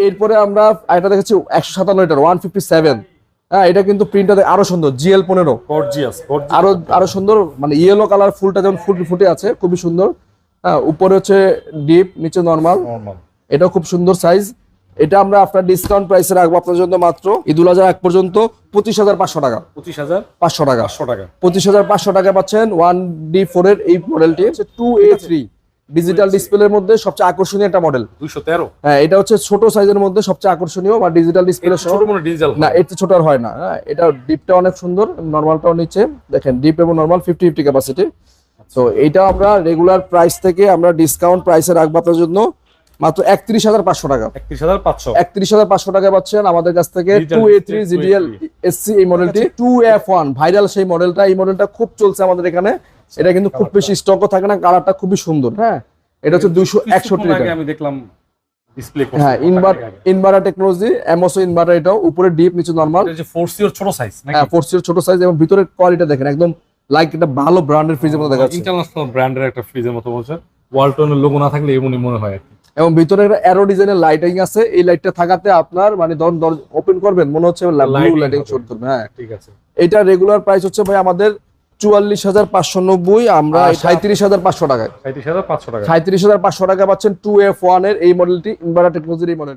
এরপরে আমরা এটা দেখেছি 157 লিটার 157। হ্যাঁ, এটা কিন্তু প্রিন্টটা আরো সুন্দর, GL15 গর্জিয়াস আরো সুন্দর, মানে ইয়েলো কালার ফুলটা যেমন ফুটে আছে, খুবই সুন্দর। হ্যাঁ, উপরে হচ্ছে ডিপ, নিচে নরমাল। এটা খুব সুন্দর সাইজ। এটা আমরা আপনার ডিসকাউন্ট প্রাইসে রাখবো আপনার জন্য মাত্র ঈদুল আজহার আগ পর্যন্ত 25,500 টাকা। 25,500 টাকা 500 টাকা 25,500 টাকা পাচ্ছেন 1D4 এর এই মডেলটি। 2A3 ডিজিটাল ডিসপ্লের মধ্যে সবচেয়ে আকর্ষণীয় একটা মডেল। 213। হ্যাঁ, এটা হচ্ছে ছোট সাইজের মধ্যে সবচেয়ে আকর্ষণীয়, বা ডিজিটাল ডিসপ্লে সহ। ছোট মনে ডিজিটাল না, এর চেয়ে ছোট আর হয় না। হ্যাঁ, এটা ডিপটা অনেক সুন্দর, নরমালটাও নিচে দেখেন, ডিপ এবং নরমাল 50-50 ক্যাপাসিটি। তো এইটা আমরা রেগুলার প্রাইস থেকে আমরা ডিসকাউন্ট প্রাইসে রাখবো আপনার জন্য মাত্র 31,500 টাকা। 31,500 টাকা পাচ্ছেন আমাদের কাছ থেকে 2A3 GDL SC এই মডেলটি। 2F1 ভাইরাল সেই মডেলটা, এই মডেলটা খুব চলছে আমাদের এখানে। এটা কিন্তু খুব বেশি স্টকও থাকে না, কালারটা খুবই সুন্দর। হ্যাঁ, এটা হচ্ছে 261 লিটার। আমি দেখলাম ডিসপ্লে করছে। হ্যাঁ, ইনভার্টার টেকনোলজি, এমওসি ইনভার্টার। এটাও উপরে ডিপ, নিচে নরমাল। এটা যে 4C এর ছোট সাইজ নাকি? হ্যাঁ, 4C এর ছোট সাইজ, এবং ভিতরের কোয়ালিটি দেখেন, একদম লাইক একটা ভালো ব্র্যান্ডের ফ্রিজের মতো দেখা যাচ্ছে। ইন্টারন্যাশনাল ব্র্যান্ডের একটা ফ্রিজের মতো বলছে। ওয়ালটনের লোগো না থাকলে এমনই মনে হয় আর কি। এবং ভিতরে একটা অ্যারো ডিজাইনের লাইটিং আছে। এই লাইটটা থাকাতে আপনার মানে ওপেন করবেন মনে হচ্ছে ব্লু লাইটিং শো করবে। হ্যাঁ, ঠিক আছে। এটা রেগুলার প্রাইস হচ্ছে ভাই আমাদের 44,590, আমরা 37,500 টাকায়। 37,500 টাকা 37,500 টাকা পাচ্ছেন 2F1 এর এই মডেলটি, ইনভার্টার টেকনোলজির এই মডেল।